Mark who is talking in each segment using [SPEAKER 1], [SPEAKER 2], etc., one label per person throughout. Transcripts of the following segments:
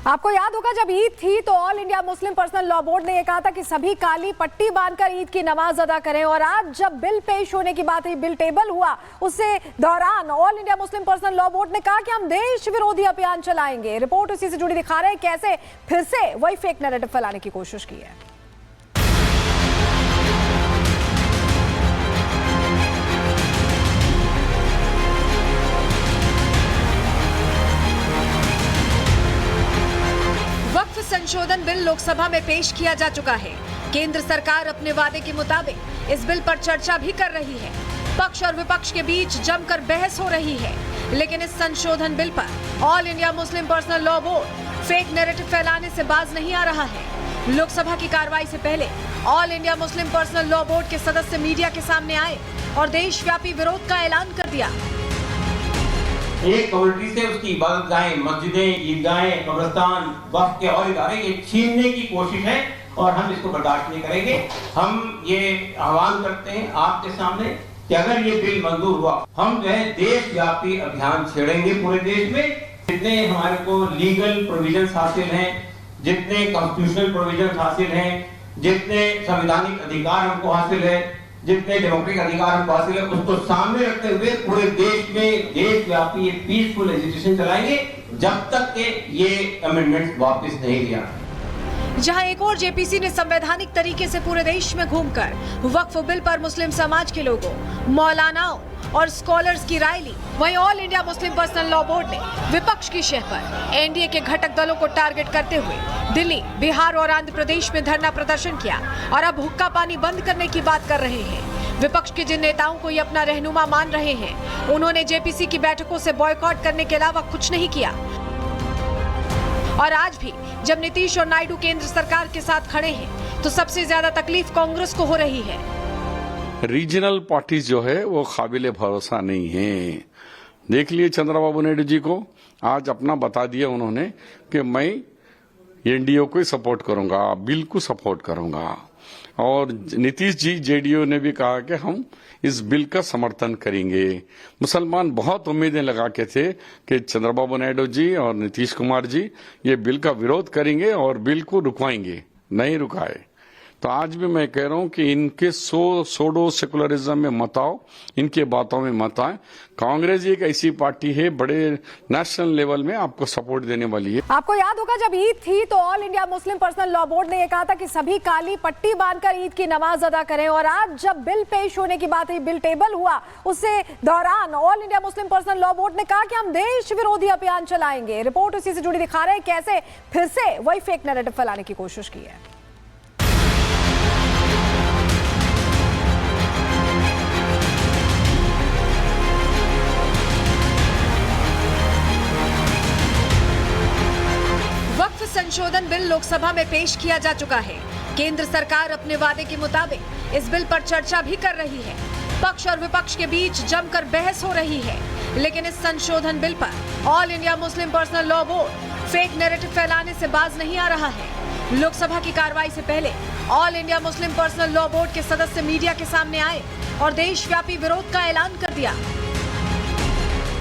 [SPEAKER 1] आपको याद होगा जब ईद थी तो all India Muslim personal law board ने यह कहा था कि सभी काली पट्टी बांधकर ईद की नमाज अदा करें। और आज जब बिल पेश होने की बात हुई, बिल टेबल हुआ, उससे दौरान all India Muslim personal law board ने कहा कि हम देश विरोधी अभियान चलाएंगे। रिपोर्ट उसी से जुड़ी दिखा रहे हैं कैसे फिर से वही फेक नैरेटिव फैलाने की कोशिश की है। संशोधन बिल लोकसभा में पेश किया जा चुका है। केंद्र सरकार अपने वादे के मुताबिक इस बिल पर चर्चा भी कर रही है। पक्ष और विपक्ष के बीच जमकर बहस हो रही है, लेकिन इस संशोधन बिल पर all India Muslim personal law board fake narrative फैलाने से बाज नहीं आ रहा है। लोकसभा की कार्रवाई से पहले all India Muslim personal law board के सदस्य मीडिया के सामने आए और देशव्यापी विरोध का ऐलान कर दिया।
[SPEAKER 2] एक कम्युनिटी से उसकी इबादतगाहें, मस्जिदें, ईदगाहें, कब्रिस्तान, वक्फ के और इदारे ये छीनने की कोशिश है और हम इसको बर्दाश्त नहीं करेंगे। हम ये आह्वान करते हैं आपके सामने कि अगर ये बिल मंजूर हुआ, हम जो है देशव्यापी अभियान छेड़ेंगे पूरे देश में। जितने हमारे को लीगल प्रोविजन हासिल हैं, जितने कॉन्स्टिट्यूशनल प्रोविजन हासिल हैं, जितने संवैधानिक अधिकार हमको हासिल है, जितने डेमोक्रेटिक अधिकार हमको हासिल है, उसको सामने रखते हुए पूरे देश में देशव्यापी पीसफुल एजिटेशन चलाएंगे जब तक के ये अमेंडमेंट वापस नहीं लिया।
[SPEAKER 1] जहां एक और जेपीसी ने संवैधानिक तरीके से पूरे देश में घूमकर वक्फ बिल पर मुस्लिम समाज के लोगों, मौलानाओं और स्कॉलर्स की राय ली, वहीं all India Muslim personal law board ने विपक्ष की शह पर एनडीए के घटक दलों को टारगेट करते हुए दिल्ली, बिहार और आंध्र प्रदेश में धरना प्रदर्शन किया और अब हुक्का पानी बंद करने की बात कर रहे हैं। विपक्ष के जिन नेताओं को ये अपना रहनुमा मान रहे हैं, उन्होंने जेपीसी की बैठकों से बॉयकॉट करने के अलावा कुछ नहीं किया। और आज भी जब नीतीश और नायडू केंद्र सरकार के साथ खड़े हैं, तो सबसे ज्यादा तकलीफ कांग्रेस को हो रही है।
[SPEAKER 3] रीजनल पार्टीज जो है वो काबिले भरोसा नहीं है। देख लिए चंद्रबाबू नायडू जी को आज अपना बता दिया उन्होंने कि मैं एनडीए को सपोर्ट करूंगा, बिल को सपोर्ट करूंगा। और नीतीश जी जेडीयू ने भी कहा कि हम इस बिल का समर्थन करेंगे। मुसलमान बहुत उम्मीदें लगा के थे कि चंद्रबाबू नायडू जी और नीतीश कुमार जी ये बिल का विरोध करेंगे और बिल को रुकवाएंगे, नहीं रुकाए। तो आज भी मैं कह रहा हूं कि इनके सोडो सेकुलरिज्म में मत आओ, इनके बातों में मत आए। कांग्रेस एक ऐसी पार्टी है बड़े नेशनल लेवल में आपको सपोर्ट देने वाली है।
[SPEAKER 1] आपको याद होगा जब ईद थी तो all India Muslim personal law board ने यह कहा था कि सभी काली पट्टी बांधकर ईद की नमाज अदा करें। और आज जब बिल पेश होने की बात हुई, बिल टेबल हुआ, उससे दौरान all India Muslim personal law board ने कहा कि हम देश विरोधी अभियान चलाएंगे। रिपोर्ट उसी से जुड़ी दिखा रहे हैं कैसे फिर से वही फेक नैरेटिव फैलाने की कोशिश की है। संशोधन बिल लोकसभा में पेश किया जा चुका है। केंद्र सरकार अपने वादे के मुताबिक इस बिल पर चर्चा भी कर रही है। पक्ष और विपक्ष के बीच जमकर बहस हो रही है, लेकिन इस संशोधन बिल पर all India Muslim personal law board fake narrative फैलाने से बाज नहीं आ रहा है। लोकसभा की कार्रवाई से पहले all India Muslim personal law board के सदस्य मीडिया के सामने आए और देशव्यापी विरोध का ऐलान कर दिया।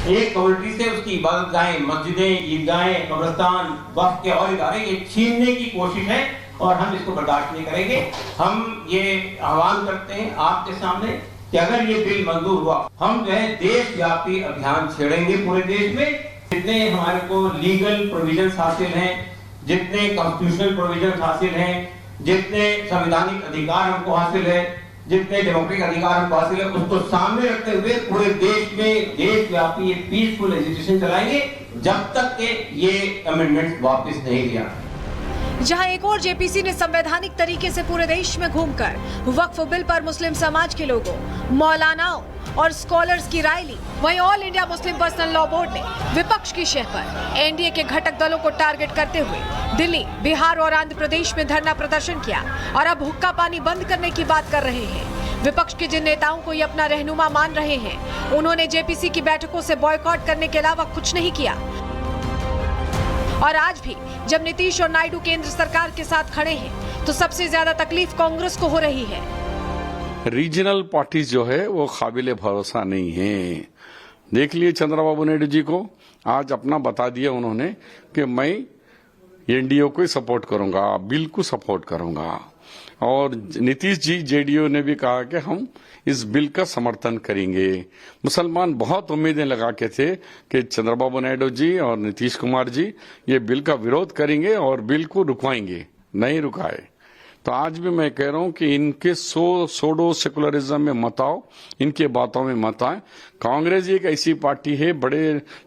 [SPEAKER 2] एक कम्युनिटी से उसकी इबादतगाहें, मस्जिदें, ईदगाहें, कब्रिस्तान, वक्फ के और इदारे ये छीनने की कोशिश है और हम इसको बर्दाश्त नहीं करेंगे। हम ये आह्वान करते हैं आपके सामने कि अगर ये बिल मंजूर हुआ, हम जो है देशव्यापी अभियान छेड़ेंगे पूरे देश में। जितने हमारे को लीगल प्रोविजन हासिल हैं, जितने कॉन्स्टिट्यूशनल प्रोविजन हासिल हैं, जितने संवैधानिक अधिकार हमको हासिल है, जितने डेमोक्रेटिक अधिकार हमको हासिल है, उसको सामने रखते हुए पूरे देश में देशव्यापी पीसफुल एजिटेशन चलाएंगे जब तक के ये अमेंडमेंट वापस नहीं लिया।
[SPEAKER 1] जहां एक और जेपीसी ने संवैधानिक तरीके से पूरे देश में घूमकर वक्फ बिल पर मुस्लिम समाज के लोगों, मौलानाओं और स्कॉलर्स की राय ली, वहीं all India Muslim personal law board ने विपक्ष की शह पर एनडीए के घटक दलों को टारगेट करते हुए दिल्ली, बिहार और आंध्र प्रदेश में धरना प्रदर्शन किया और अब हुक्का पानी बंद करने की बात कर रहे हैं। विपक्ष के जिन नेताओं को ये अपना रहनुमा मान रहे हैं, उन्होंने जेपीसी की बैठकों से बॉयकॉट करने के अलावा कुछ नहीं किया। और आज भी जब नीतीश और नायडू केंद्र सरकार के साथ खड़े हैं, तो सबसे ज्यादा तकलीफ कांग्रेस को हो रही है।
[SPEAKER 3] रीजनल पार्टीज जो है वो काबिले भरोसा नहीं है। देख लिए चंद्रबाबू नायडू जी को आज अपना बता दिया उन्होंने कि मैं एनडीए को ही सपोर्ट करूंगा, बिल को सपोर्ट करूंगा। और नीतीश जी जेडीयू ने भी कहा कि हम इस बिल का समर्थन करेंगे। मुसलमान बहुत उम्मीदें लगा के थे कि चंद्रबाबू नायडू जी और नीतीश कुमार जी ये बिल का विरोध करेंगे और बिल को रुकवाएंगे, नहीं रुकाए। तो आज भी मैं कह रहा हूं कि इनके सोडो सेकुलरिज्म में मत आओ, इनके बातों में मत आए। कांग्रेस एक ऐसी पार्टी है बड़े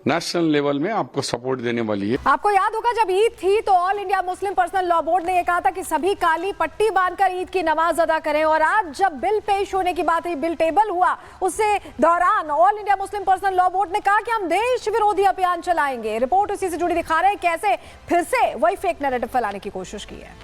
[SPEAKER 3] नेशनल लेवल में आपको सपोर्ट देने वाली है।
[SPEAKER 1] आपको याद होगा जब ईद थी तो all India Muslim personal law board ने यह कहा था कि सभी काली पट्टी बांधकर ईद की नमाज अदा करें। और आज जब बिल पेश होने की बात हुई, बिल टेबल हुआ, उससे दौरान all India Muslim personal law board ने कहा कि हम देश विरोधी अभियान चलाएंगे। रिपोर्ट उसी से जुड़ी दिखा रहे हैं कैसे फिर से वही फेक नैरेटिव फैलाने की कोशिश की है।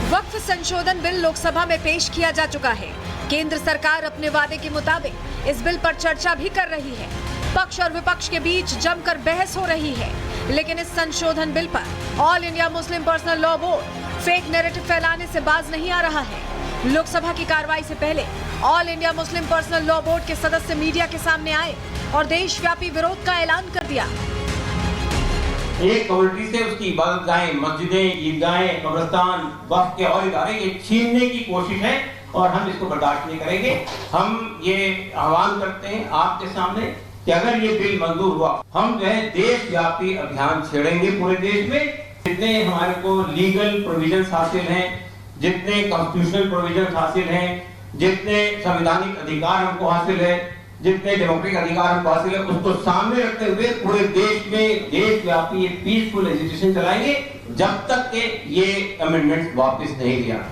[SPEAKER 1] वक्फ संशोधन बिल लोकसभा में पेश किया जा चुका है। केंद्र सरकार अपने वादे के मुताबिक इस बिल पर चर्चा भी कर रही है। पक्ष और विपक्ष के बीच जमकर बहस हो रही है, लेकिन इस संशोधन बिल पर all India Muslim personal law board fake narrative फैलाने से बाज नहीं आ रहा है। लोकसभा की कार्रवाई से पहले all India Muslim personal law board के सदस्य मीडिया के सामने आए और देशव्यापी विरोध का ऐलान कर दिया।
[SPEAKER 2] एक कम्युनिटी से उसकी इबादत गाहें, मस्जिदें, ईदगाहें, कब्रिस्तान, वक्फ के और इदारे ये छीनने की कोशिश है और हम इसको बर्दाश्त नहीं करेंगे। हम ये आह्वान करते हैं आपके सामने कि अगर ये बिल मंजूर हुआ, हम जो है देशव्यापी अभियान छेड़ेंगे पूरे देश में। जितने हमारे को लीगल प्रोविजन हासिल हैं, जितने कॉन्स्टिट्यूशनल प्रोविजन हासिल हैं, जितने संवैधानिक अधिकार हमको हासिल है, जितने डेमोक्रेटिक अधिकार हमको हासिल है, उसको सामने रखते हुए पूरे देश में देशव्यापी पीसफुल एजिटेशन चलाएंगे जब तक के ये अमेंडमेंट वापस नहीं लिया।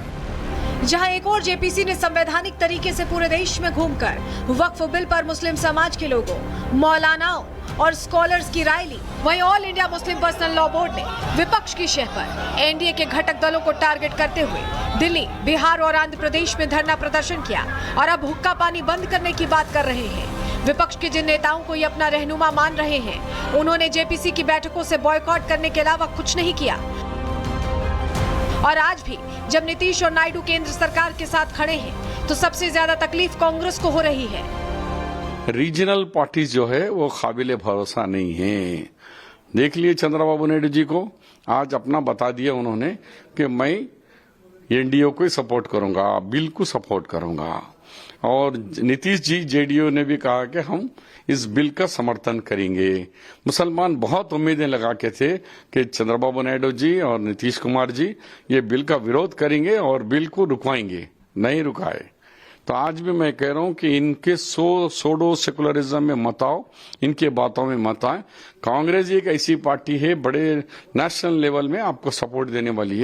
[SPEAKER 1] जहां एक और जेपीसी ने संवैधानिक तरीके से पूरे देश में घूमकर वक्फ बिल पर मुस्लिम समाज के लोगों, मौलानाओं और स्कॉलर्स की राय ली, वहीं all India Muslim personal law board ने विपक्ष की शह पर एनडीए के घटक दलों को टारगेट करते हुए दिल्ली, बिहार और आंध्र प्रदेश में धरना प्रदर्शन किया और अब हुक्का पानी बंद करने की बात कर रहे हैं। विपक्ष के जिन नेताओं को ये अपना रहनुमा मान रहे हैं, उन्होंने जेपीसी की बैठकों से बॉयकॉट करने के अलावा कुछ नहीं किया। और आज भी जब नीतीश और नायडू केंद्र सरकार के साथ खड़े हैं, तो सबसे ज्यादा तकलीफ कांग्रेस को हो रही है।
[SPEAKER 3] रीजनल पार्टीज जो है वो काबिले भरोसा नहीं है। देख लिए चंद्रबाबू नायडू जी को आज अपना बता दिया उन्होंने कि मैं एनडीए को ही सपोर्ट करूंगा, बिल को सपोर्ट करूंगा। और नीतीश जी जेडीयू ने भी कहा कि हम इस बिल का समर्थन करेंगे। मुसलमान बहुत उम्मीदें लगा के थे कि चंद्रबाबू नायडू जी और नीतीश कुमार जी ये बिल का विरोध करेंगे और बिल को रुकवाएंगे, नहीं रुकाए। तो आज भी मैं कह रहा हूं कि इनके सोडो सेकुलरिज्म में मत आओ, इनके बातों में मत आए। कांग्रेस एक ऐसी पार्टी है बड़े नेशनल लेवल में आपको सपोर्ट देने वाली है।